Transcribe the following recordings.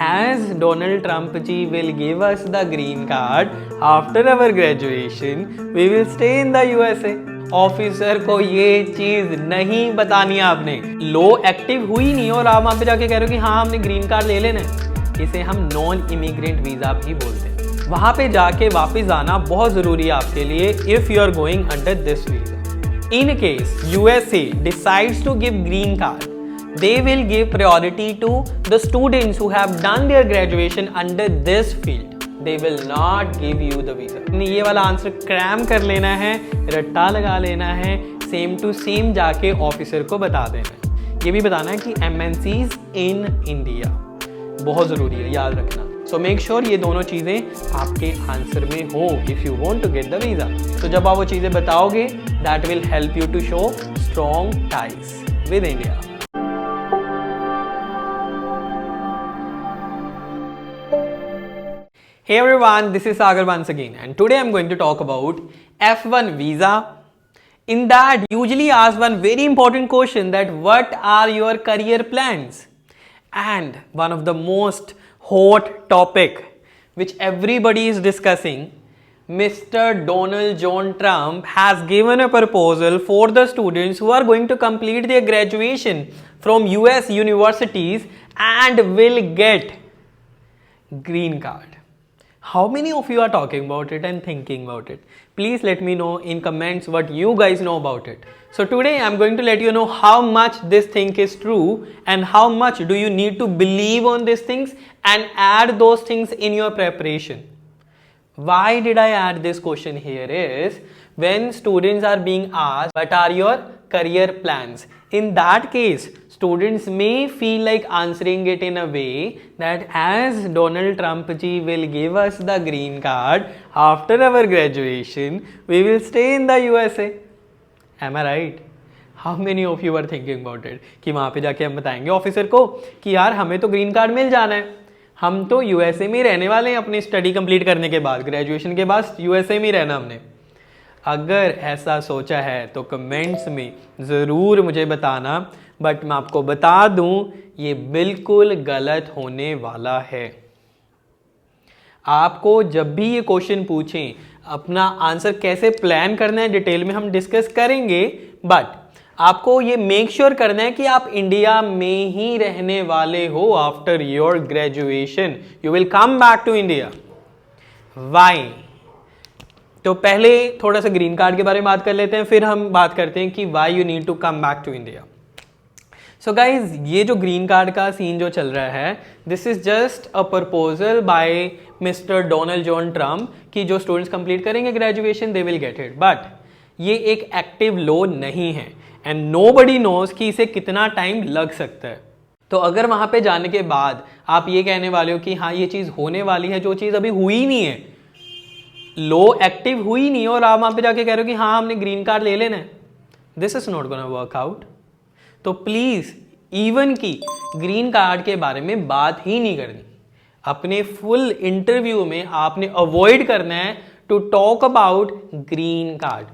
As Donald Trump ji will give us the green card after our graduation, we will stay in the USA. Officer को ये चीज नहीं बतानी है आपने। लो एक्टिव हुई नहीं और आप वहां पे जाके कह रहे हो कि हाँ हमने ग्रीन कार्ड ले लेना है। इसे हम नॉन इमिग्रेंट वीजा भी बोलते हैं। वहां पे जाके वापस आना बहुत जरूरी है आपके लिए if you are going under this visa. In case USA decides to give green card, they will give priority to the students who have done their graduation under this field. They will not give you the visa. ये वाला answer cram कर लेना है, रट्टा लगा लेना है, same to same जाके ऑफिसर को बता देना है। ये भी बताना है कि MNCs in India बहुत ज़रूरी है, याद रखना। So make sure ये दोनों चीज़ें आपके आंसर में हो if you want to get the visa. तो जब आप वो चीज़ें बताओगे, that will help you to show strong ties with India. Hey everyone, this is Sagar once again and today I'm going to talk about F1 visa. In that, usually ask one very important question that what are your career plans? And one of the most hot topic which everybody is discussing, Mr. Donald John Trump has given a proposal for the students who are going to complete their graduation from US universities and will get green card. How many of you are talking about it and thinking about it? Please let me know in comments what you guys know about it. So today I'm going to let you know how much this thing is true and how much do you need to believe on these things and add those things in your preparation. Why did I add this question here is when students are being asked what are your career plans. In that case, students may feel like answering it in a way that as Donald Trump ji will give us the green card after our graduation, we will stay in the USA. Am I right? How many of you are thinking about it? कि वहाँ पे जाके हम बताएंगे officer को कि यार हमें तो ग्रीन कार्ड मिल जाना है, हम तो यूएसए में रहने वाले हैं अपनी स्टडी कंप्लीट करने के बाद, ग्रेजुएशन के बाद यूएसए में रहना हमने। अगर ऐसा सोचा है तो कमेंट्स में ज़रूर मुझे बताना, बट मैं आपको बता दूं ये बिल्कुल गलत होने वाला है। आपको जब भी ये क्वेश्चन पूछें अपना आंसर कैसे प्लान करना है डिटेल में हम डिस्कस करेंगे, बट आपको ये मेक श्योर करना है कि आप इंडिया में ही रहने वाले हो after your graduation. You will come back to India. Why? तो पहले थोड़ा सा ग्रीन कार्ड के बारे में बात कर लेते हैं, फिर हम बात करते हैं कि why you need to come back to India. So guys, ये जो ग्रीन कार्ड का सीन जो चल रहा है, this is just a proposal by mister Donald John Trump कि जो स्टूडेंट्स कंप्लीट करेंगे graduation they will get it, but ये एक एक्टिव लॉ नहीं है एंड नोबडी नोज कि इसे कितना टाइम लग सकता है। तो अगर वहां पे जाने के बाद आप ये कहने वाले हो कि हाँ ये चीज़ होने वाली है, जो चीज़ अभी हुई नहीं है, लो एक्टिव हुई नहीं और आप वहां पे जाके कह रहे हो कि हाँ हमने ग्रीन कार्ड ले लेना है, this is not gonna work out. तो प्लीज इवन की ग्रीन कार्ड के बारे में बात ही नहीं करनी। अपने फुल इंटरव्यू में आपने अवॉइड करना है to talk about green card.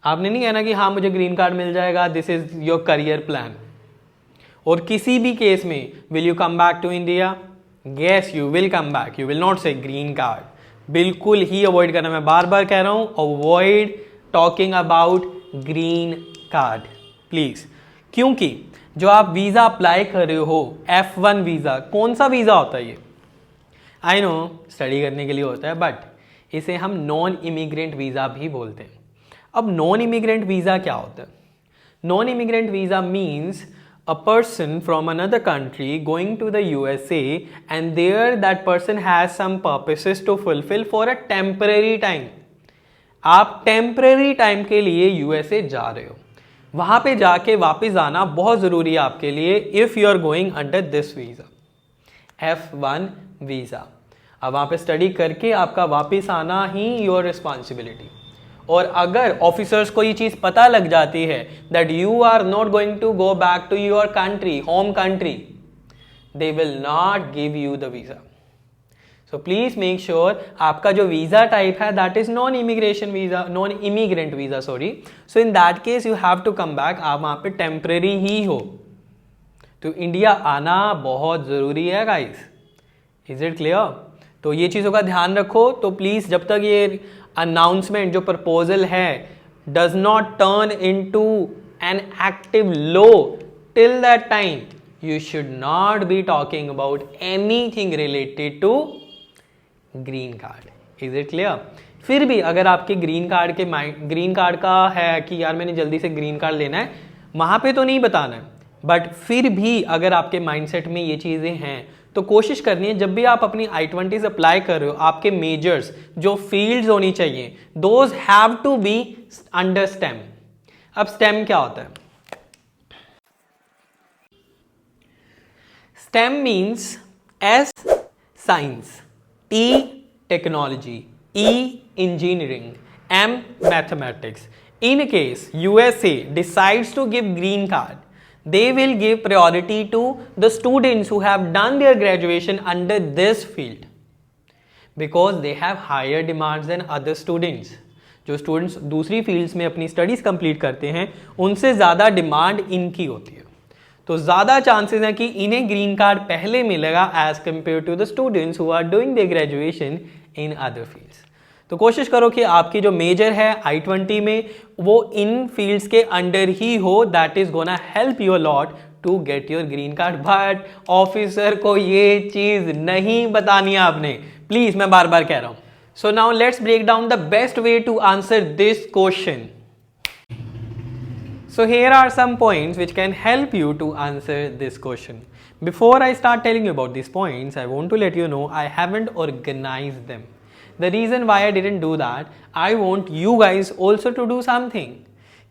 आपने नहीं कहना कि हाँ मुझे ग्रीन कार्ड मिल जाएगा, this is your career plan. और किसी भी केस में will you come back to India? Yes you will come back, you will not say green card. बिल्कुल ही अवॉइड करना, मैं बार बार कह रहा हूं avoid talking about green card please. क्योंकि जो आप वीजा अप्लाई कर रहे हो F1 वीजा, कौन सा वीजा होता है ये? आई नो स्टडी करने के लिए होता है, बट इसे हम नॉन इमिग्रेंट वीजा भी बोलते हैं। अब नॉन इमिग्रेंट वीजा क्या होता है? Non immigrant visa means a person from another country going to the USA and there that person has some purposes to fulfill for a temporary time. आप temporary time के लिए USA जा रहे हो, वहां पे जाके वापस आना बहुत जरूरी है आपके लिए if you are going under this visa, F1 वीजा। अब वहां पे स्टडी करके आपका वापस आना ही योर रिस्पॉन्सिबिलिटी। और अगर ऑफिसर्स को ये चीज पता लग जाती है that you are not going to go back to your country, home country, they will not give you the visa. So please make sure आपका जो वीजा टाइप है that is non immigration visa, non immigrant visa sorry. So in that case you have to come back. आप वहां पे temporary ही हो, तो India आना बहुत ज़रूरी है गाइस। Is it clear? तो ये चीज़ों का ध्यान रखो। तो प्लीज़ जब तक ये अनाउंसमेंट जो प्रपोजल है does not turn into an active law, till that time you should not be talking about anything related to green card. Is it clear? फिर भी अगर आपके ग्रीन कार्ड का है कि यार मैंने जल्दी से ग्रीन कार्ड लेना है, वहां पे तो नहीं बताना है, बट फिर भी अगर आपके माइंडसेट में ये चीज़ें हैं तो कोशिश करनी है जब भी आप अपनी I-20s अप्लाई कर रहे हो, आपके मेजर्स जो फील्ड्स होनी चाहिए those have to be under STEM. अब स्टेम क्या होता है? STEM means S science, T technology, E engineering, M mathematics. In case USA decides to give green card, they will give priority to the students who have done their graduation under this field because they have higher demands than other students. जो students दूसरी fields में अपनी studies complete करते हैं उनसे ज़्यादा demand इनकी होती है, तो ज़्यादा चांसेस हैं कि इन्हें ग्रीन कार्ड पहले मिलेगा as compare to the students who are doing the graduation in other fields. तो कोशिश करो कि आपकी जो मेजर है I-20 में वो इन फील्ड्स के अंडर ही हो, that is gonna help you a lot to get your green card. But officer को ये चीज़ नहीं बतानी है आपने, प्लीज, मैं बार बार कह रहा हूँ। So now let's break down the best way to answer this question. So here are some points which can help you to answer this question. Before I start telling you about these points, I want to let you know I haven't organized them. The reason why I didn't do that, I want you guys also to do something.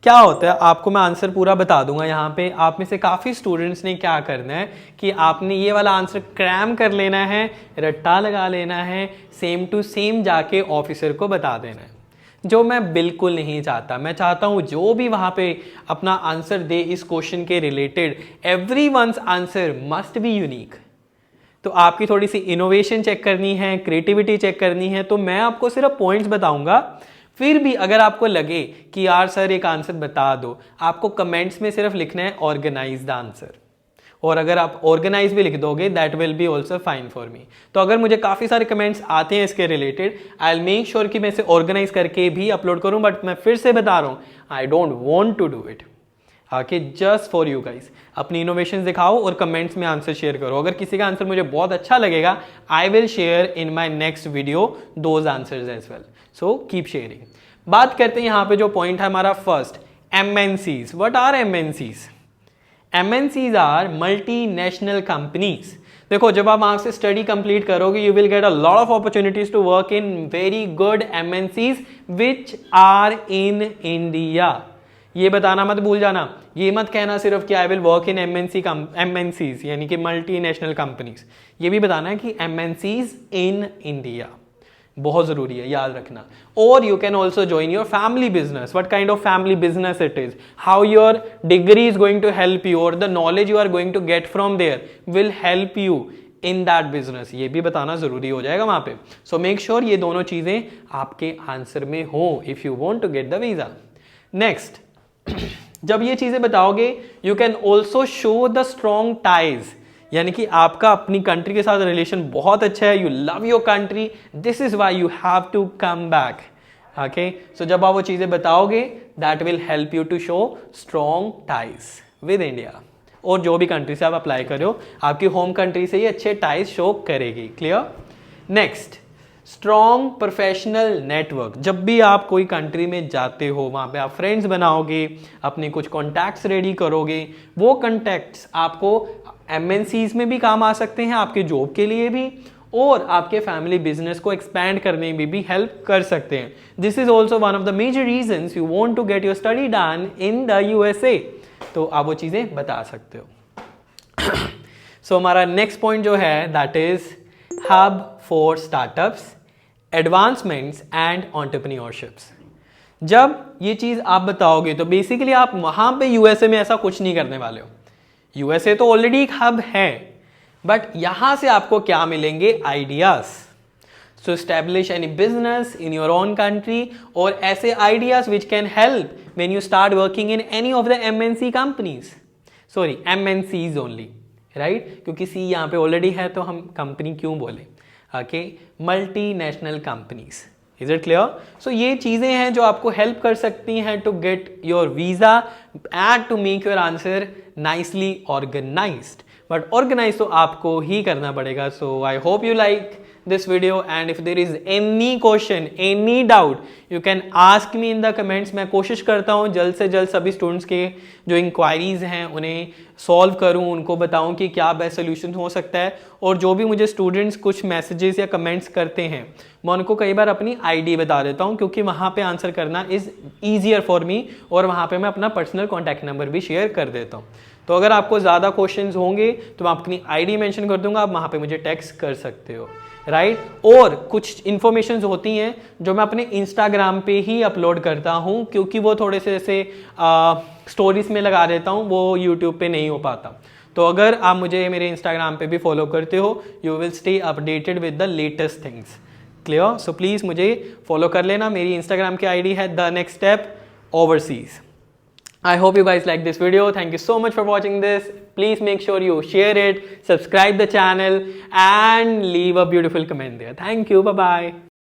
क्या होता है, आपको मैं answer पूरा बता दूंगा यहाँ पे। आप में से काफ़ी स्टूडेंट्स ने क्या करना है कि आपने ये वाला आंसर क्रैम कर लेना है, रट्टा लगा लेना है, सेम टू सेम जाके ऑफिसर को बता देना है, जो मैं बिल्कुल नहीं चाहता। मैं चाहता हूँ जो भी वहाँ पे अपना आंसर दे इस क्वेश्चन के related, everyone's answer must be unique. तो आपकी थोड़ी सी इनोवेशन चेक करनी है, क्रिएटिविटी चेक करनी है, तो मैं आपको सिर्फ पॉइंट्स बताऊंगा। फिर भी अगर आपको लगे कि यार सर एक आंसर बता दो, आपको कमेंट्स में सिर्फ लिखना है ऑर्गेनाइज द आंसर, और अगर आप ऑर्गेनाइज भी लिख दोगे that will be also fine for me. तो अगर मुझे काफ़ी सारे कमेंट्स आते हैं इसके related, I will make sure कि मैं इसे ऑर्गेनाइज करके भी अपलोड करूं, बट मैं फिर से बता रहा हूं I don't want to do it. Okay, just for you guys, अपनी इनोवेशन दिखाओ और कमेंट्स में आंसर शेयर करो। अगर किसी का आंसर मुझे बहुत अच्छा लगेगा, I will share in my next video those answers as well, so keep sharing. बात करते हैं यहाँ पे जो पॉइंट है हमारा first, MNCs. What are MNCs? MNCs are multinational companies. देखो, जब आप वहां से स्टडी कंप्लीट करोगे, you will get a lot of opportunities to work in very good MNCs which are in India. ये बताना मत भूल जाना, ये मत कहना सिर्फ कि I will work in MNCs यानी कि मल्टीनेशनल कंपनीज। ये भी बताना है कि MNCs इन इंडिया, बहुत जरूरी है, याद रखना। और you can also join your family business. What kind of family business it is, how your degree is going to help you, और the knowledge you are going to get from there will help you in that business. ये भी बताना जरूरी हो जाएगा वहां पे। So make sure ये दोनों चीजें आपके आंसर में हो if you want to get the visa. Next, जब ये चीजें बताओगे, you can also show the strong ties, यानी कि आपका अपनी कंट्री के साथ रिलेशन बहुत अच्छा है, you love your country, this is why you have to come back. Okay, so जब आप वो चीजें बताओगे that will help you to show strong ties with India, और जो भी कंट्री से आप अप्लाई कर रहे हो, आपकी होम कंट्री से ही अच्छे टाइज शो करेगी। Clear? Next, strong professional network. जब भी आप कोई कंट्री में जाते हो, वहाँ पे आप फ्रेंड्स बनाओगे, अपने कुछ कॉन्टैक्ट्स रेडी करोगे, वो कॉन्टैक्ट्स आपको MNCs में भी काम आ सकते हैं, आपके जॉब के लिए भी, और आपके फैमिली बिजनेस को एक्सपैंड करने में भी हेल्प कर सकते हैं। This is also one of the major reasons you want to get your study done in the USA। तो आप वो चीज़ें बता सकते हो। सो हमारा नेक्स्ट पॉइंट जो है that is hub for startups, advancements and entrepreneurships. जब ये चीज़ आप बताओगे तो बेसिकली आप वहाँ पे USA में ऐसा कुछ नहीं करने वाले हो। USA तो ऑलरेडी एक हब है, बट यहां से आपको क्या मिलेंगे? Ideas. So establish any business in your own country, और ऐसे ideas which can help when you start working in any of the MNC companies. Sorry MNCs only, right, क्योंकि सी यहाँ पे ऑलरेडी है तो हम कंपनी क्यों बोले, okay, multinational companies. Is it clear? So ये चीज़ें हैं जो आपको हेल्प कर सकती हैं to get your visa and to make your answer nicely organized, but organize तो आपको ही करना पड़ेगा। So I hope you like this video, and if there is any question, any doubt, you can ask me in the comments। मैं कोशिश करता हूँ जल्द से जल्द सभी स्टूडेंट्स के जो इंक्वायरीज हैं उन्हें सॉल्व करूँ, उनको बताऊँ कि क्या बेस्ट सोल्यूशन हो सकता है। और जो भी मुझे स्टूडेंट्स कुछ मैसेजेस या कमेंट्स करते हैं मैं उनको कई बार अपनी आईडी बता देता हूँ, क्योंकि वहाँ पे आंसर करना इज़ ईजियर फॉर मी, और वहाँ पे मैं अपना पर्सनल कॉन्टैक्ट नंबर भी शेयर कर देता हूँ। तो अगर आपको ज़्यादा क्वेश्चंस होंगे तो मैं अपनी आईडी मेंशन कर दूंगा, आप वहाँ पे मुझे टेक्स्ट कर सकते हो, राइट। और कुछ इन्फॉर्मेशन होती हैं जो मैं अपने इंस्टाग्राम पे ही अपलोड करता हूँ, क्योंकि वो थोड़े से ऐसे स्टोरीज में लगा देता हूँ, वो यूट्यूब पे नहीं हो पाता। तो अगर आप मुझे मेरे इंस्टाग्राम पे भी फॉलो करते हो, you will stay updated with the latest things. Clear? So please मुझे फॉलो कर लेना। मेरी इंस्टाग्राम की आईडी है the next step overseas. I hope you guys like this video. Thank you so much for watching this. Please make sure you share it, subscribe the channel, and leave a beautiful comment there. Thank you. Bye bye.